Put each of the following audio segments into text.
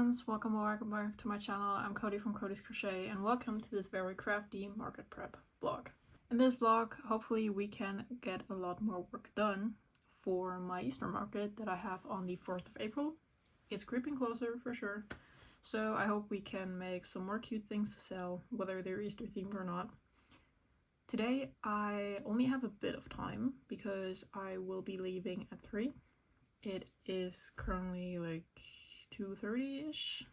friends, welcome back to my channel. I'm Cody from Cody's Crochet and welcome to this very crafty market prep vlog. In this vlog, hopefully we can get a lot more work done for my Easter market that I have on the 4th of April. It's creeping closer for sure, so I hope we can make some more cute things to sell, whether they're Easter themed or not. Today I only have a bit of time because I will be leaving at 3. It is currently like 2:30ish.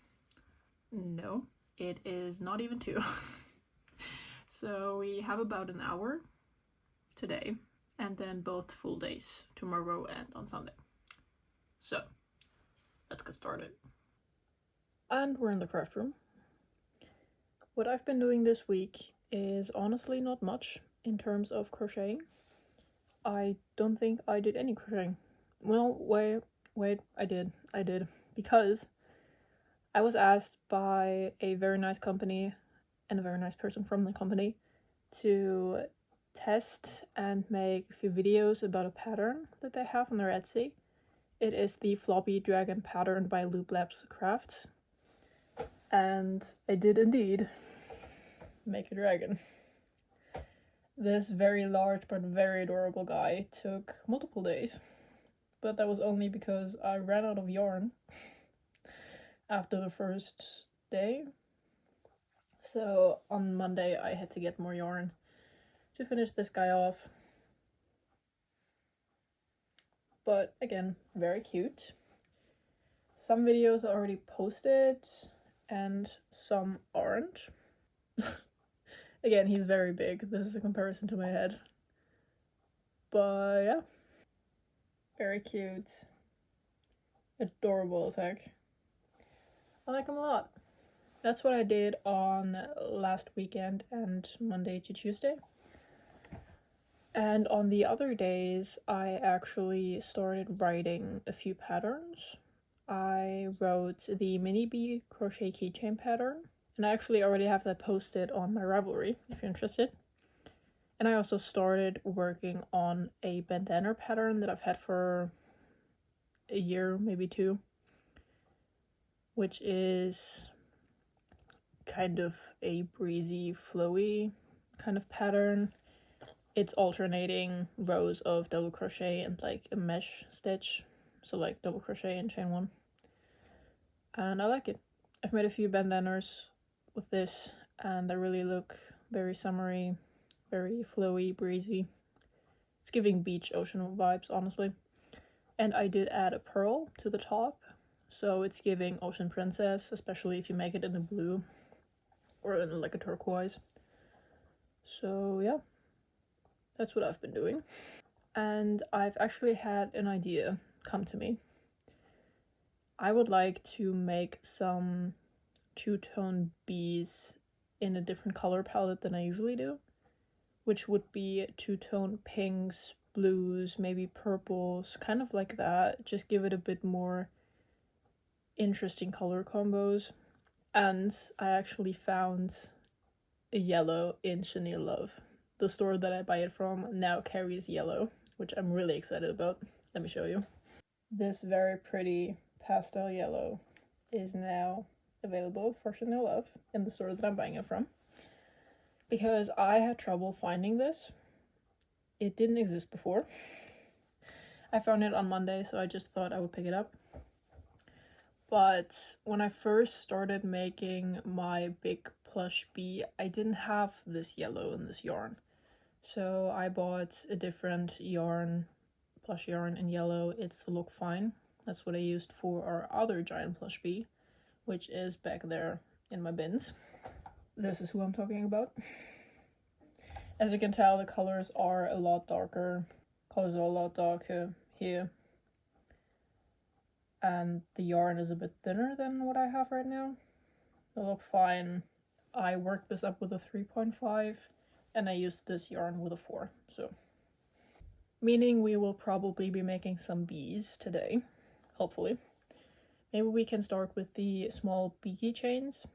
No, it is not even 2. So we have about an hour today and then both full days tomorrow and on Sunday. So let's get started. And we're in the craft room. What I've been doing this week is honestly not much in terms of crocheting. I don't think I did any crocheting. Well, wait, I did, because I was asked by a very nice company and a very nice person from the company to test and make a few videos about a pattern that they have on their Etsy. It is the Floppy Dragon pattern by Loop Labs Crafts, and I did indeed make a dragon. This very large but very adorable guy took multiple days. But that was only because I ran out of yarn after the first day. So on Monday I had to get more yarn to finish this guy off. But again, very cute. Some videos are already posted and some aren't. Again, he's very big. This is a comparison to my head. But yeah. Very cute. Adorable as heck. I like him a lot. That's what I did on last weekend and Monday to Tuesday. And on the other days, I actually started writing a few patterns. I wrote the mini Bee Crochet Keychain pattern. And I actually already have that posted on my Ravelry, if you're interested. And I also started working on a bandana pattern that I've had for a year, maybe 2, which is kind of a breezy, flowy kind of pattern. It's alternating rows of double crochet and like a mesh stitch, so like double crochet and chain 1. And I like it. I've made a few bandanas with this and they really look very summery, very flowy, breezy. It's giving beach ocean vibes, honestly. And I did add a pearl to the top, so it's giving ocean princess, especially if you make it in a blue or in like a turquoise. So yeah, that's what I've been doing. And I've actually had an idea come to me. I would like to make some two-tone bees in a different color palette than I usually do, which would be two-tone pinks, blues, maybe purples, kind of like that. Just give it a bit more interesting color combos. And I actually found a yellow in Chenille Love. The store that I buy it from now carries yellow, which I'm really excited about. Let me show you. This very pretty pastel yellow is now available for Chenille Love in the store that I'm buying it from. Because I had trouble finding this. It didn't exist before. I found it on Monday, so I just thought I would pick it up. But when I first started making my big plush bee, I didn't have this yellow in this yarn. So I bought a different yarn, plush yarn in yellow. It's the Look Fine. That's what I used for our other giant plush bee, which is back there in my bins. This is who I'm talking about. As you can tell, the colors are a lot darker. Colors are a lot darker here. And the yarn is a bit thinner than what I have right now. They look fine. I worked this up with a 3.5 and I used this yarn with a 4. So, meaning we will probably be making some bees today, hopefully. Maybe we can start with the small bee keychains,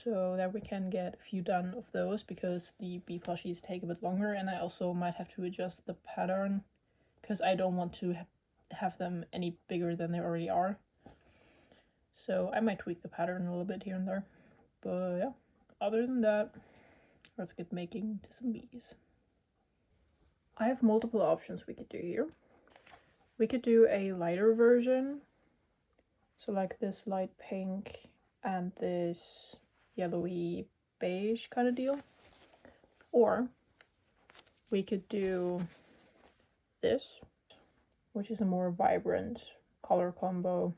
so that we can get a few done of those, because the Bee Plushies take a bit longer, and I also might have to adjust the pattern because I don't want to have them any bigger than they already are. so I might tweak the pattern a little bit here and there. But yeah, other than that, let's get making to some bees. I have multiple options we could do here. We could do a lighter version, so like this light pink and this yellowy beige kind of deal. Or we could do this, which is a more vibrant color combo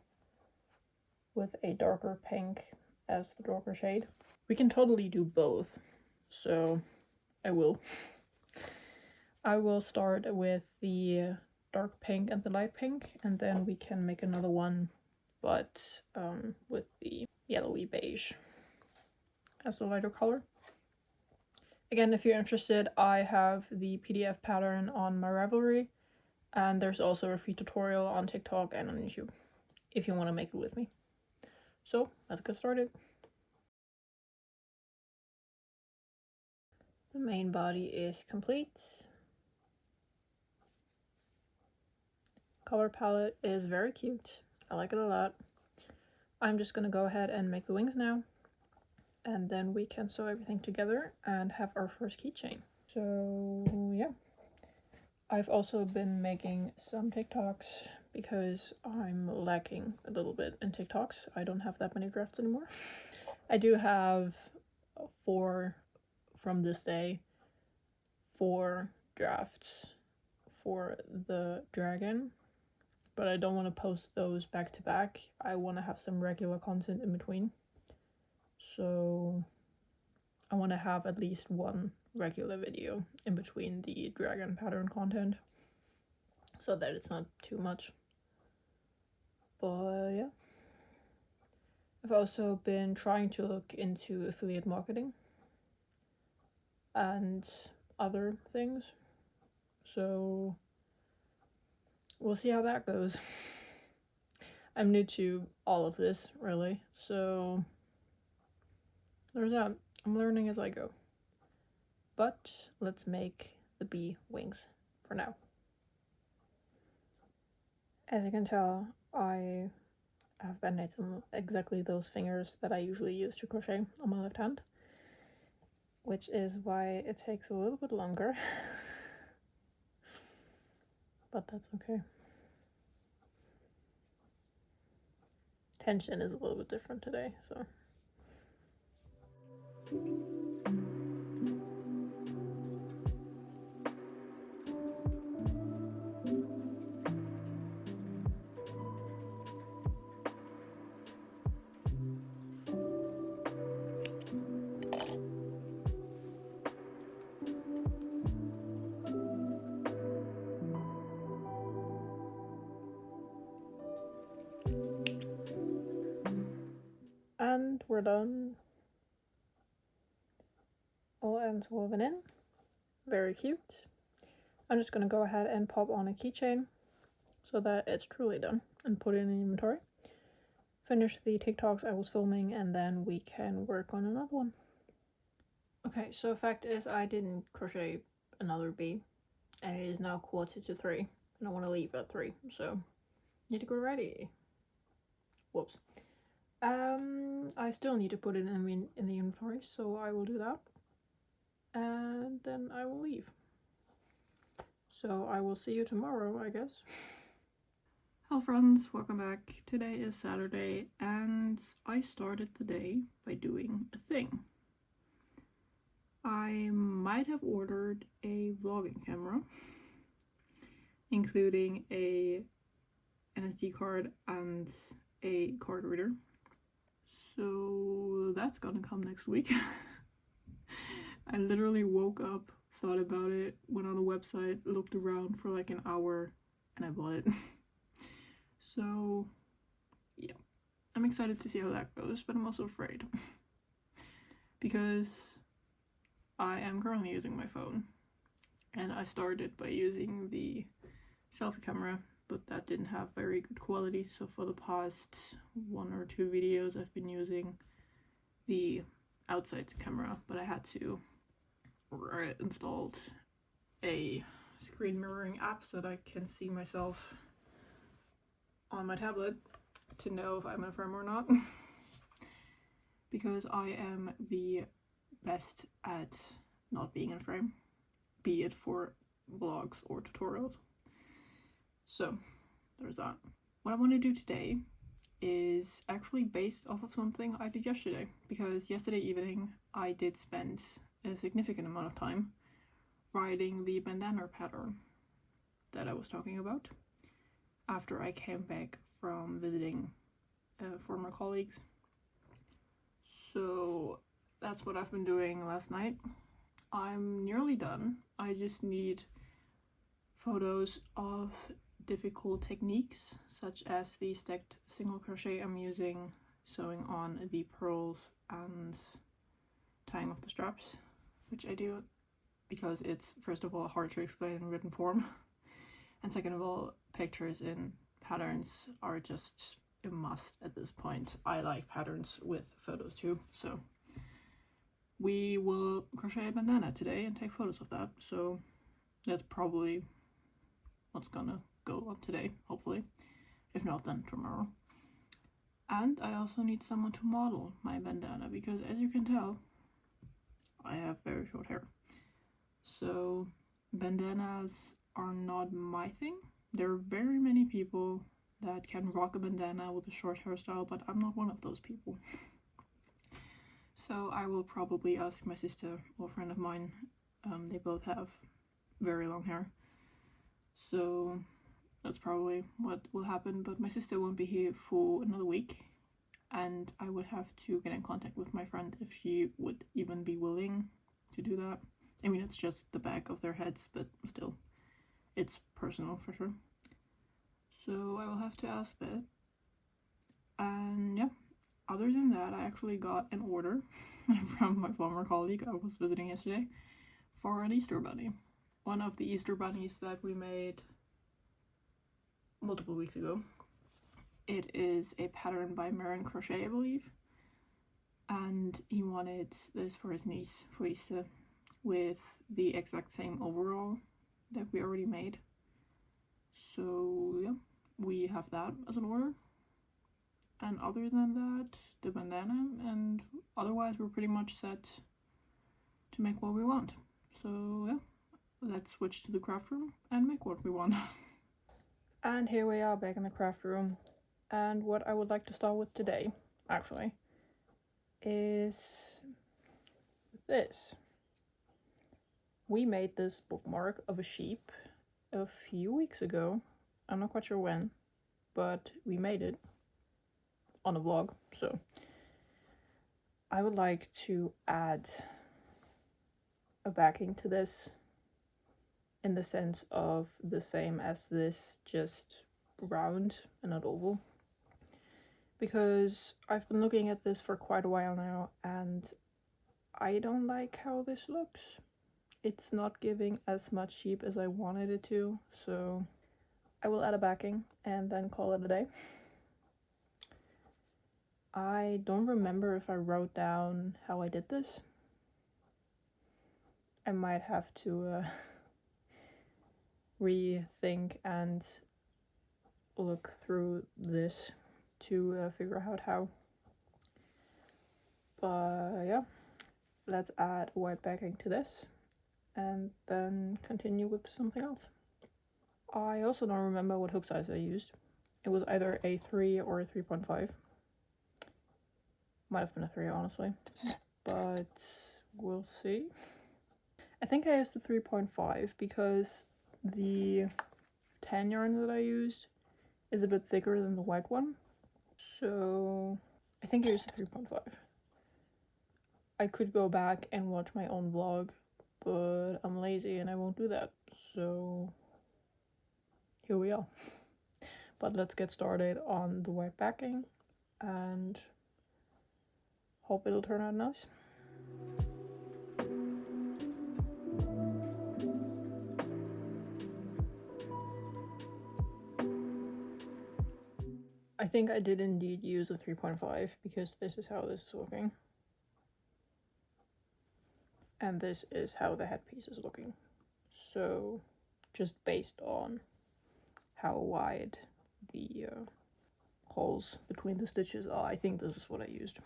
with a darker pink as the darker shade. We can totally do both, so I will start with the dark pink and the light pink, and then we can make another one, but with the yellowy beige as the lighter color. Again, if you're interested, I have the PDF pattern on my Ravelry, and there's also a free tutorial on TikTok and on YouTube if you want to make it with me. So let's get started. The main body is complete. Color palette is very cute. I like it a lot. I'm just gonna go ahead and make the wings now, and then we can sew everything together and have our first keychain. So yeah, I've also been making some TikToks because I'm lacking a little bit in TikToks. I don't have that many drafts anymore. I do have 4 from this day, 4 drafts for the dragon, but I don't want to post those back to back. I want to have some regular content in between. So I want to have at least one regular video in between the dragon pattern content so that it's not too much. But yeah, I've also been trying to look into affiliate marketing and other things, so we'll see how that goes. I'm new to all of this, really, so there's that. I'm learning as I go. But let's make the bee wings for now. As you can tell, I have band-aids on exactly those fingers that I usually use to crochet on my left hand, which is why it takes a little bit longer. But that's okay. Tension is a little bit different today, so. And we're done. All ends woven in. Very cute. I'm just going to go ahead and pop on a keychain so that it's truly done and put it in the inventory. Finish the TikToks I was filming, and then we can work on another one. Okay, so fact is I didn't crochet another bee, and it is now 2:45, and I want to leave at 3, so need to go ready. Whoops. I still need to put it in the inventory, so I will do that, and then I will leave. So I will see you tomorrow, I guess. Hello friends, welcome back. Today is Saturday, and I started the day by doing a thing. I might have ordered a vlogging camera, including a SD card and a card reader. So that's gonna come next week. I literally woke up, thought about it, went on the website, looked around for like an hour, and I bought it. So yeah, I'm excited to see how that goes, but I'm also afraid because I am currently using my phone, and I started by using the selfie camera, but that didn't have very good quality, so for the past 1 or 2 videos I've been using the outside camera, but I had to install a screen mirroring app so that I can see myself on my tablet, to know if I'm in frame or not. Because I am the best at not being in frame, be it for vlogs or tutorials. So there's that. What I want to do today is actually based off of something I did yesterday, because yesterday evening I did spend a significant amount of time writing the bandana pattern that I was talking about after I came back from visiting former colleagues. So that's what I've been doing last night. I'm nearly done. I just need photos of difficult techniques, such as the stacked single crochet I'm using, sewing on the pearls and tying off the straps, which I do because it's first of all hard to explain in written form, and second of all, pictures in patterns are just a must at this point. I like patterns with photos too, so we will crochet a bandana today and take photos of that. So that's probably what's gonna go on today, hopefully. If not, then tomorrow. And I also need someone to model my bandana, because as you can tell, I have very short hair. So bandanas are not my thing. There are very many people that can rock a bandana with a short hairstyle, but I'm not one of those people. So I will probably ask my sister or a friend of mine. They both have very long hair, so that's probably what will happen. But my sister won't be here for another week, and I would have to get in contact with my friend if she would even be willing to do that. I mean, it's just the back of their heads, but still, it's personal for sure. So I will have to ask that. And yeah, other than that, I actually got an order from my former colleague I was visiting yesterday for an Easter bunny. One of the Easter bunnies that we made multiple weeks ago. It is a pattern by Crochet, I believe. And he wanted this for his niece for Easter with the exact same overall that we already made. So yeah, we have that as an order. And other than that, the bandana, and otherwise we're pretty much set to make what we want. So yeah, let's switch to the craft room and make what we want. And here we are back in the craft room. And what I would like to start with today, actually, is this. We made this bookmark of a sheep a few weeks ago. I'm not quite sure when, but we made it on a vlog. So I would like to add a backing to this in the sense of the same as this, just round and not oval, because I've been looking at this for quite a while now and I don't like how this looks. It's not giving as much sheep as I wanted it to, so I will add a backing and then call it a day. I don't remember if I wrote down how I did this. I might have to rethink and look through this to figure out how. But yeah, let's add white backing to this and then continue with something else. I also don't remember what hook size I used. It was either a 3 or a 3.5. Might have been a 3, honestly, but we'll see. I think I used the 3.5 because the tan yarn that I used is a bit thicker than the white one. So I think I used the 3.5. I could go back and watch my own vlog, but I'm lazy and I won't do that. So here we are. But let's get started on the white backing and hope it'll turn out nice. I think I did indeed use a 3.5 because this is how this is looking. And this is how the headpiece is looking. So just based on how wide the holes between the stitches are. I think this is what I used.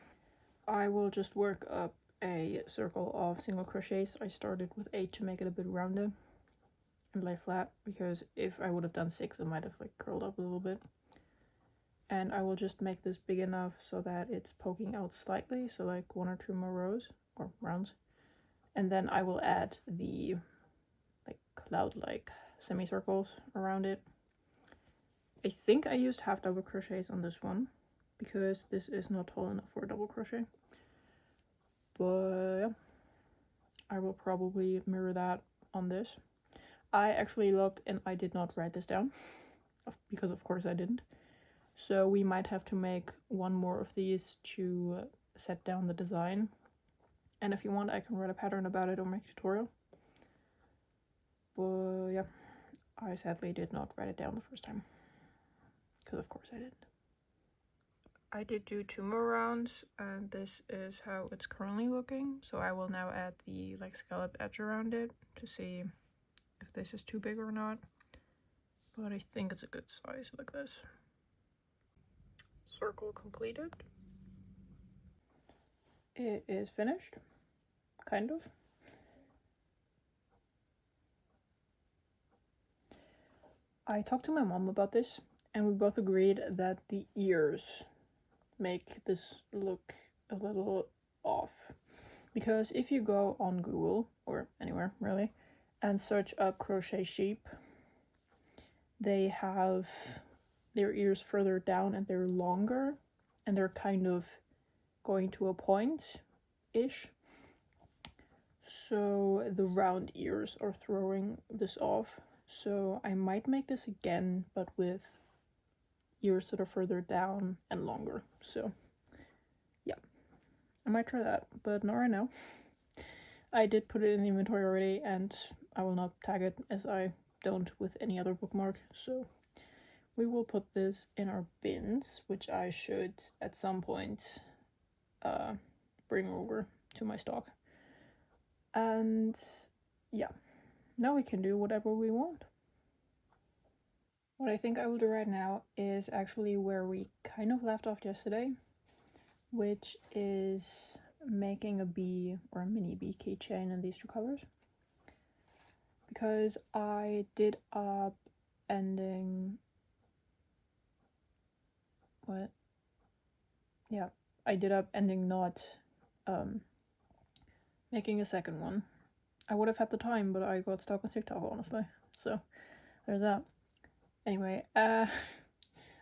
I will just work up a circle of single crochets. I started with 8 to make it a bit rounded and lay flat, because if I would have done 6 it might have like curled up a little bit. And I will just make this big enough so that it's poking out slightly, so like 1 or 2 more rows or rounds. And then I will add the like cloud-like semicircles around it. I think I used half double crochets on this one because this is not tall enough for a double crochet. But yeah, I will probably mirror that on this. I actually looked and I did not write this down because of course I didn't. So we might have to make one more of these to set down the design. And if you want, I can write a pattern about it or make a tutorial. But yeah, I sadly did not write it down the first time. Because of course I didn't. I did do 2 more rounds and this is how it's currently looking. So I will now add the like scallop edge around it to see if this is too big or not. But I think it's a good size like this. Circle completed. It is finished, kind of. I talked to my mom about this and we both agreed that the ears make this look a little off. Because if you go on Google, or anywhere really, and search up crochet sheep, they have their ears further down and they're longer and they're kind of going to a point-ish. So the round ears are throwing this off. So I might make this again, but with ears that are further down and longer. So yeah, I might try that, but not right now. I did put it in the inventory already and I will not tag it as I don't with any other bookmark. So we will put this in our bins, which I should at some point bring over to my stock. And yeah, now we can do whatever we want. What I think I will do right now is actually where we kind of left off yesterday, which is making a bee or a mini bee keychain in these 2 colors. Because I did up ending... what? Yeah, I did up ending not making a second one. I would have had the time, but I got stuck on TikTok, honestly. So there's that. Anyway, I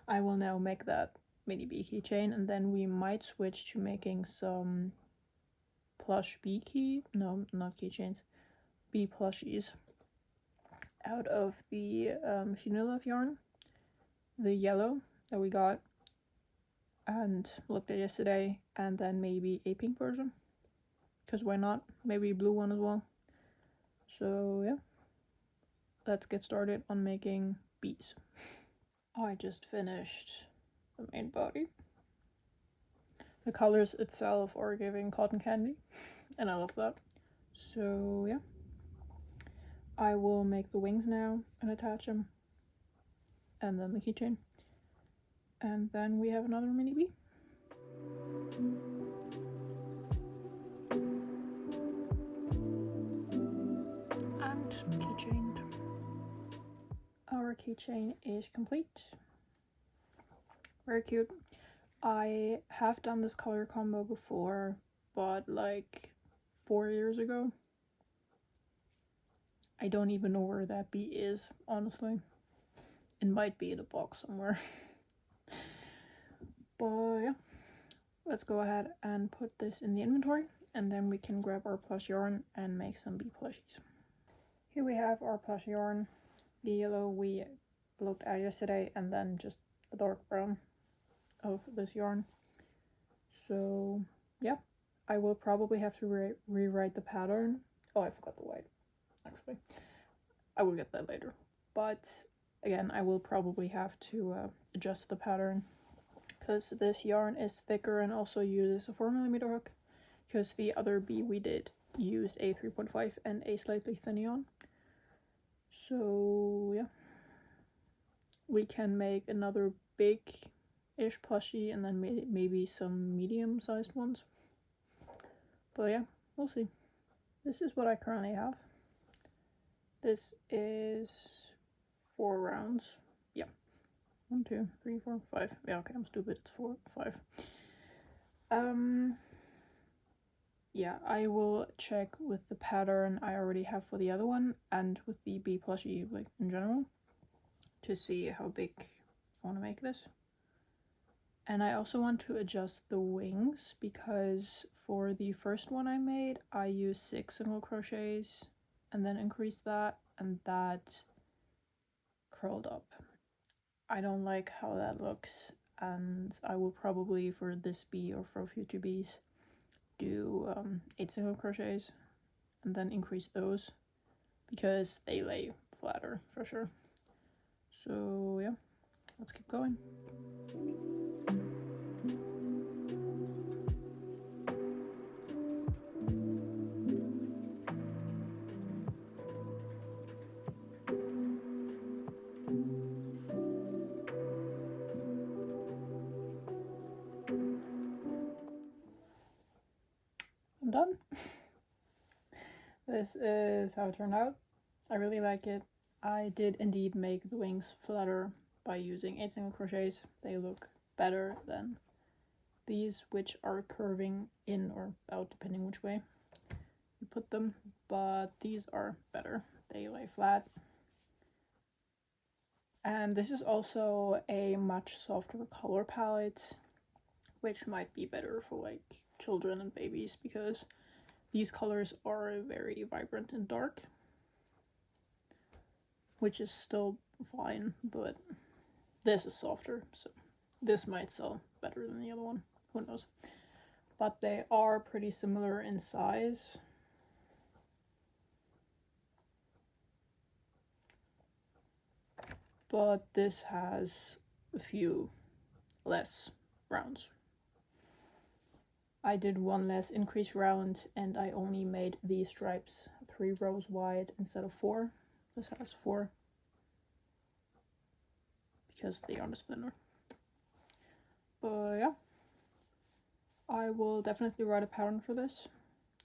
will now make that mini bee keychain, and then we might switch to making some plush bee no, not keychains, Bee Plushies out of the chenille yarn, the yellow that we got and looked at yesterday, and then maybe a pink version, because why not? Maybe a blue one as well. So yeah, let's get started on making bees. I just finished the main body. The colors itself are giving cotton candy and I love that. So yeah, I will make the wings now and attach them, and then the keychain, and then we have another mini bee. And keychained. Our keychain is complete. Very cute. I have done this color combo before, but like 4 years ago. I don't even know where that bee is, honestly. It might be in a box somewhere. But yeah, let's go ahead and put this in the inventory, and then we can grab our plush yarn and make some bee plushies. Here we have our plush yarn. The yellow we looked at yesterday, and then just the dark brown of this yarn. So yeah, I will probably have to rewrite the pattern. Oh, I forgot the white, actually. I will get that later. But again, I will probably have to adjust the pattern, because this yarn is thicker and also uses a 4mm hook, because the other bee we did used a 3.5 and a slightly thin yarn. So yeah, we can make another big ish plushie, and then maybe some medium-sized ones. But yeah, we'll see. This is what I currently have. This is 4 rounds. Yeah. 1, 2, 3, 4, 5. Yeah, okay, I'm stupid. It's 4, 5. Yeah, I will check with the pattern I already have for the other one and with the Bee Plushie, like, in general, to see how big I want to make this. And I also want to adjust the wings, because for the first one I made, I used 6 single crochets and then increased that, and that curled up. I don't like how that looks, and I will probably, for this bee or for future bees, do 8 single crochets and then increase those, because they lay flatter for sure. So yeah, let's keep going. I'm done. This is how it turned out. I really like it. I did indeed make the wings flatter by using 8 single crochets. They look better than these, which are curving in or out depending which way you put them, but these are better. They lay flat. And this is also a much softer color palette, which might be better for like children and babies, because these colors are very vibrant and dark, which is still fine, but this is softer, so this might sell better than the other one. Who knows? But they are pretty similar in size. But this has a few less rounds. I did 1 less increase round, and I only made these stripes 3 rows wide instead of 4. This has 4 because the yarn is thinner. But yeah, I will definitely write a pattern for this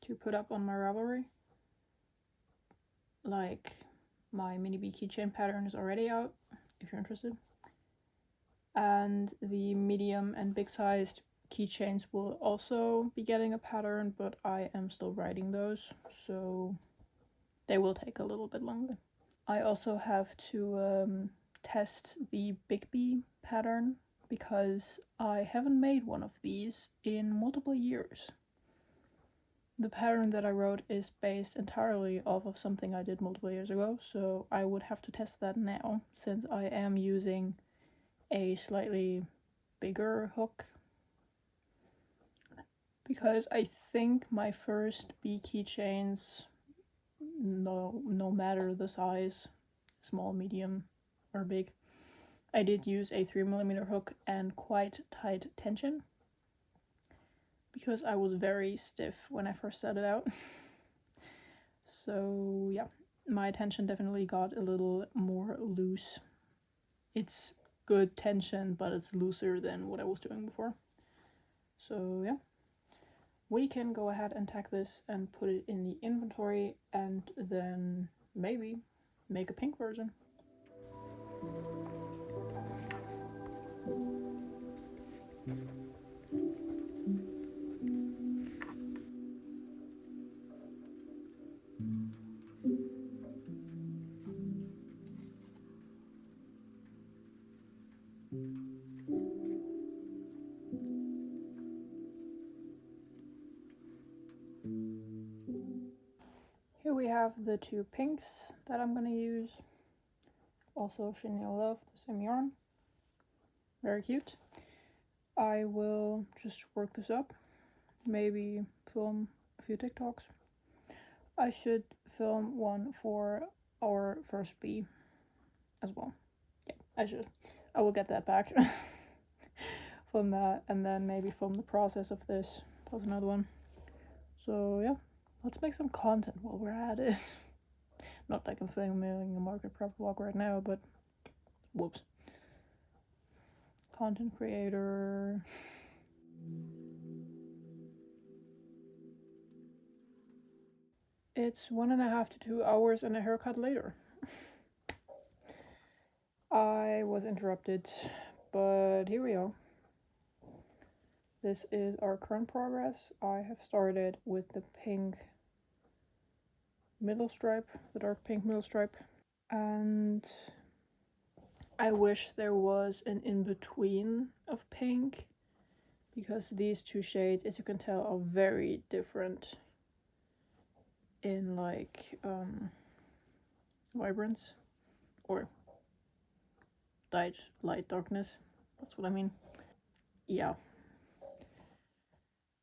to put up on my Ravelry. Like, my mini bee keychain pattern is already out if you're interested, and the medium and big sized keychains will also be getting a pattern, but I am still writing those, so they will take a little bit longer. I also have to test the Big Bee pattern, because I haven't made one of these in multiple years. The pattern that I wrote is based entirely off of something I did multiple years ago, so I would have to test that now, since I am using a slightly bigger hook, because I think my first bee keychains, no matter the size, small, medium, or big, I did use a 3mm hook and quite tight tension, because I was very stiff when I first started out. So yeah, my tension definitely got a little more loose. It's good tension, but it's looser than what I was doing before. So yeah, we can go ahead and tag this and put it in the inventory, and then maybe make a pink version. Here we have the 2 pinks that I'm gonna use. Also Chenille Love, the same yarn. Very cute. I will just work this up, maybe film a few TikToks. I should film one for our first bee as well. Yeah, I should. I will get that back. Film that, and then maybe film the process of this, plus another one. So yeah, let's make some content while we're at it. Not like I'm filming a market prep vlog right now, but whoops. content creator. It's 1.5 to 2 hours and a haircut later. I was interrupted, but here we are. This is our current progress. I have started with the pink middle stripe, the dark pink middle stripe, and I wish there was an in-between of pink, because these two shades, as you can tell, are very different in like vibrance or light darkness. That's what I mean. Yeah.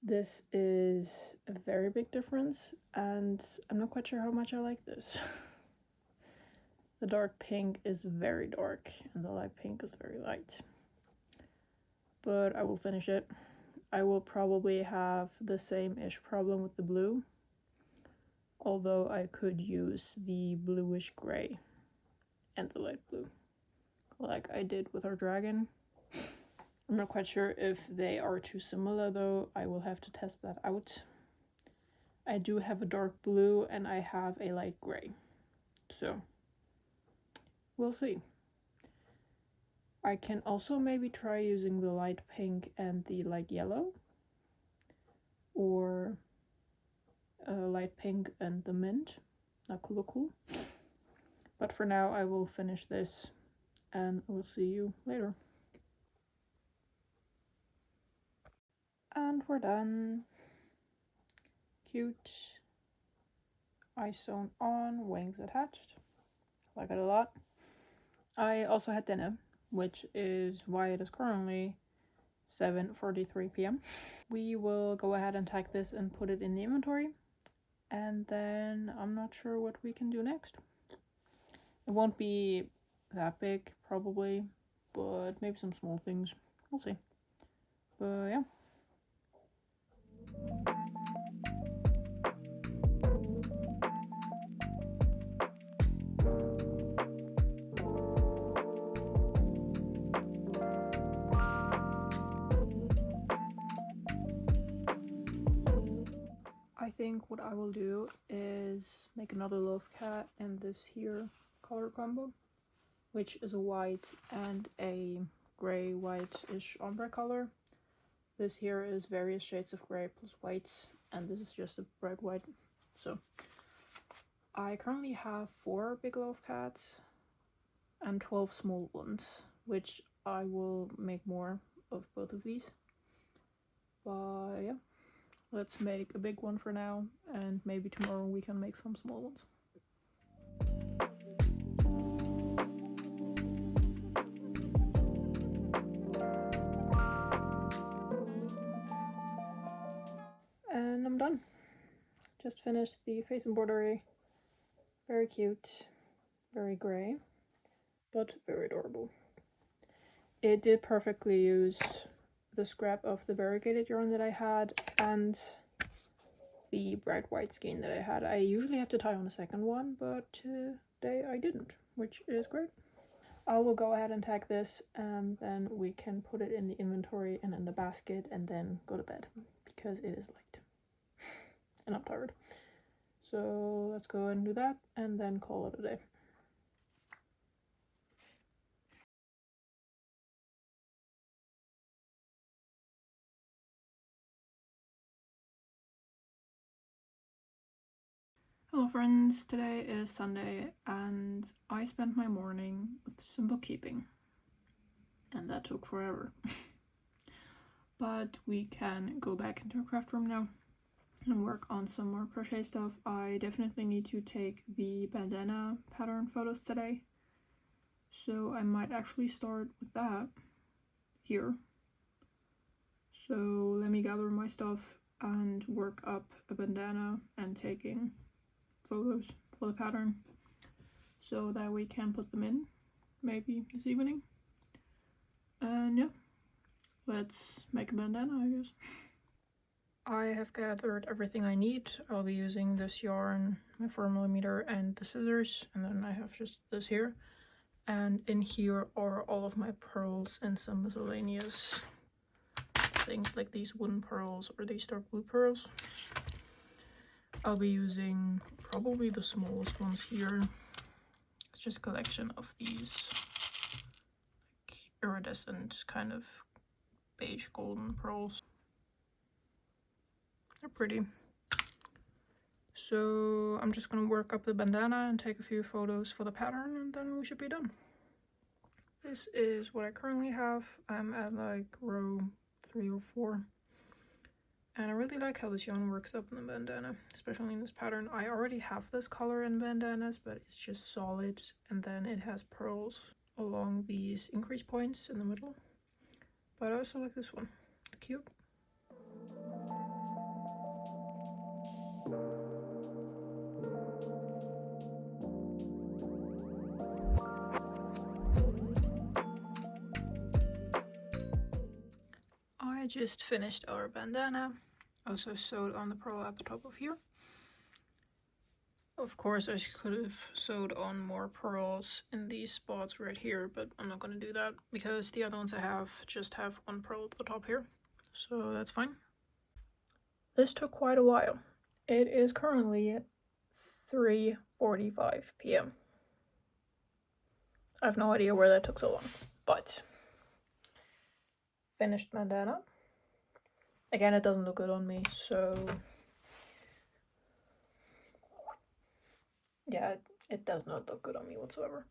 This is a very big difference, and I'm not quite sure how much I like this. The dark pink is very dark, and the light pink is very light. But I will finish it. I will probably have the same-ish problem with the blue, although I could use the bluish gray and the light blue, like I did with our dragon. I'm not quite sure if they are too similar though. I will have to test that out. I do have a dark blue and I have a light gray, so we'll see. I can also maybe try using the light pink and the light yellow, or light pink and the mint. That could look cool. But for now I will finish this and we'll see you later. And we're done. Cute. Eye sewn on, wings attached. Like it a lot. I also had dinner, which is why it is currently 7:43 p.m. We will go ahead and tag this and put it in the inventory, and then I'm not sure what we can do next. It won't be that big probably, but maybe some small things. We'll see. But yeah. I think what I will do is make another Loaf Cat in this here color combo, which is a white and a gray white-ish ombre color. This here is various shades of gray plus whites, and this is just a bright white. So I currently have 4 big Loaf Cats and 12 small ones, which I will make more of both of these. But yeah, let's make a big one for now, and maybe tomorrow we can make some small ones. And I'm done. Just finished the face embroidery. Very cute, very gray, but very adorable. It did perfectly use the scrap of the variegated yarn that I had and the bright white skein that I had. I usually have to tie on a second one, but today I didn't, which is great. I will go ahead and tag this, and then we can put it in the inventory and in the basket and then go to bed, because it is late and I'm tired. So let's go ahead and do that and then call it a day. Hello friends, today is Sunday and I spent my morning with some bookkeeping, and that took forever. But we can go back into our craft room now and work on some more crochet stuff. I definitely need to take the bandana pattern photos today, so I might actually start with that here. So let me gather my stuff and work up a bandana and taking photos for the pattern so that we can put them in maybe this evening. And yeah, let's make a bandana, I guess. I have gathered everything I need. I'll be using this yarn, my 4mm, and the scissors, and then I have just this here. And in here are all of my pearls and some miscellaneous things like these wooden pearls or these dark blue pearls. I'll be using probably the smallest ones here. It's just a collection of these like iridescent kind of beige golden pearls. They're pretty. So I'm just gonna work up the bandana and take a few photos for the pattern, and then we should be done. This is what I currently have. I'm at like row 3 or 4. And I really like how this yarn works up in the bandana, especially in this pattern. I already have this color in bandanas, but it's just solid, and then it has pearls along these increase points in the middle. But I also like this one. Cute. I just finished our bandana. Also sewed on the pearl at the top of here. Of course I could have sewed on more pearls in these spots right here, but I'm not going to do that because the other ones I have just have one pearl at the top here, so that's fine. This took quite a while. It is currently 3:45 p.m. I have no idea where that took so long, but finished bandana. Again, it doesn't look good on me, so yeah, it does not look good on me whatsoever.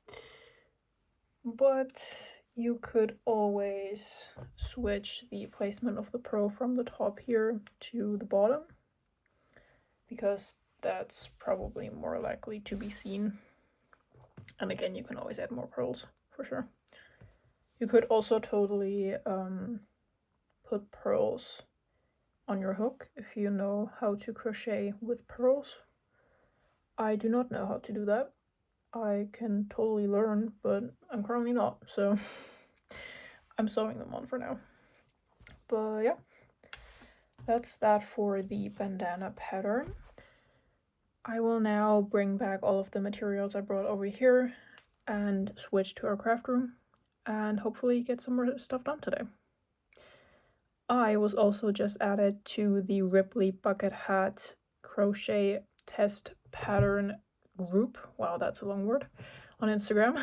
But you could always switch the placement of the pearl from the top here to the bottom, because that's probably more likely to be seen. And again, you can always add more pearls for sure. You could also totally put pearls on your hook if you know how to crochet with pearls. I do not know how to do that. I can totally learn, but I'm currently not, so I'm sewing them on for now. But yeah, that's that for the bandana pattern. I will now bring back all of the materials I brought over here and switch to our craft room and hopefully get some more stuff done today. I was also just added to the Ripley Bucket Hat Crochet Test Pattern group. Wow, that's a long word. On Instagram.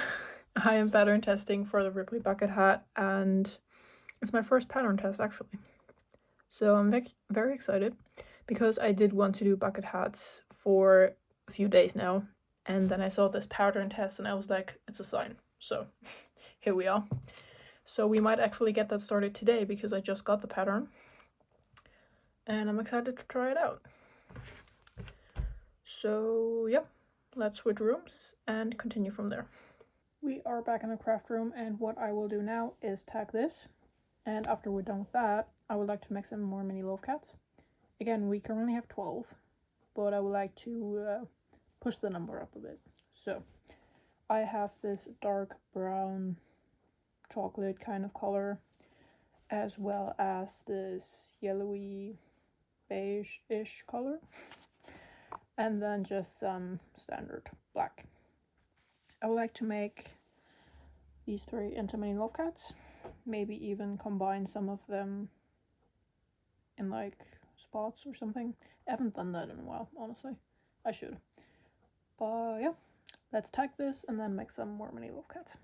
I am pattern testing for the Ripley Bucket Hat, and it's my first pattern test actually. So I'm very excited because I did want to do bucket hats for a few days now, and then I saw this pattern test and I was like, it's a sign. So here we are. So we might actually get that started today because I just got the pattern and I'm excited to try it out. So yeah, let's switch rooms and continue from there. We are back in the craft room, and what I will do now is tag this, and after we're done with that, I would like to make some more mini Loaf Cats. Again, we currently have 12, but I would like to push the number up a bit. So I have this dark brown chocolate kind of color, as well as this yellowy beige-ish color, and then just some standard black. I would like to make these 3 into mini Loaf Cats, maybe even combine some of them in like spots or something. I haven't done that in a while, honestly. I should. But yeah, let's tag this and then make some more mini Loaf Cats.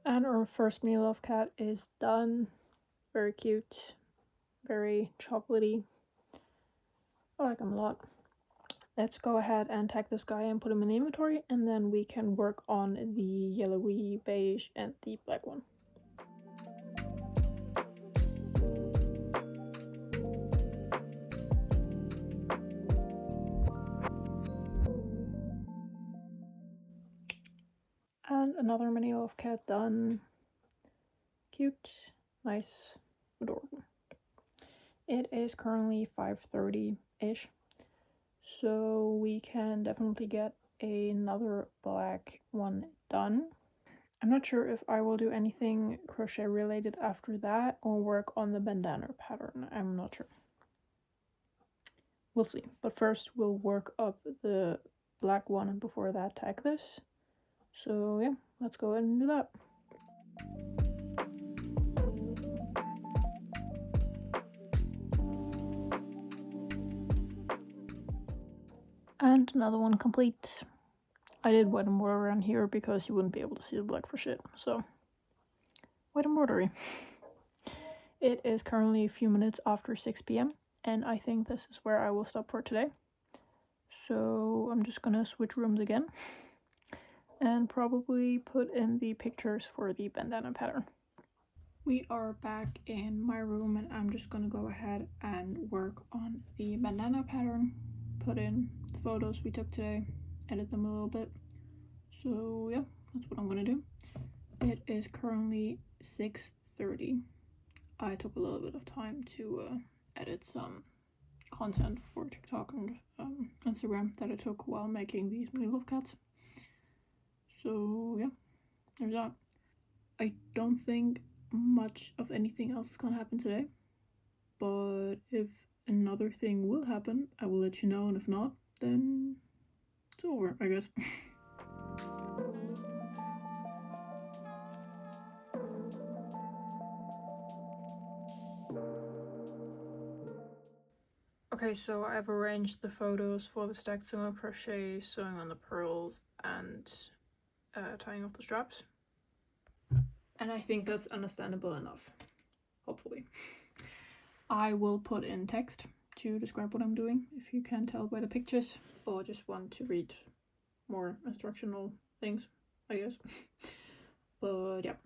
And our first mini Loaf Cat is done. Very cute, very chocolatey. I like him a lot. Let's go ahead and tag this guy and put him in the inventory, and then we can work on the yellowy beige and the black one. And another mini Loaf Cat done. Cute, nice, adorable. It is currently 5:30-ish, so we can definitely get another black one done. I'm not sure if I will do anything crochet related after that or work on the bandana pattern. I'm not sure. We'll see. But first we'll work up the black one and before that tag this. So yeah, let's go ahead and do that. And another one complete. I did white and mortar around here because you wouldn't be able to see the black for shit. So white and mortar. It is currently a few minutes after 6 p.m. and I think this is where I will stop for today. So I'm just gonna switch rooms again and probably put in the pictures for the bandana pattern. We are back in my room and I'm just gonna go ahead and work on the bandana pattern, put in the photos we took today, edit them a little bit. So yeah, that's what I'm gonna do. It is currently 6:30. I took a little bit of time to edit some content for TikTok and Instagram that I took while making these mini Loaf Cats. So yeah, there's that. I don't think much of anything else is gonna happen today, but if another thing will happen, I will let you know, and if not, then it's over, I guess. Okay, so I've arranged the photos for the stacked single crochet, sewing on the pearls, and tying off the straps. And I think that's understandable enough, hopefully. I will put in text to describe what I'm doing, if you can tell by the pictures, or just want to read more instructional things, I guess. But yeah,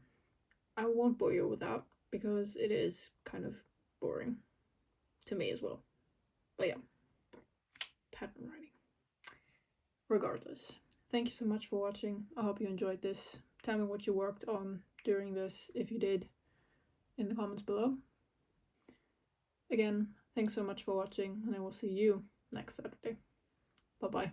I won't bore you with that, because it is kind of boring to me as well. But yeah, pattern writing. Regardless, thank you so much for watching. I hope you enjoyed this. Tell me what you worked on during this, if you did, in the comments below. Again, thanks so much for watching, and I will see you next Saturday. Bye bye.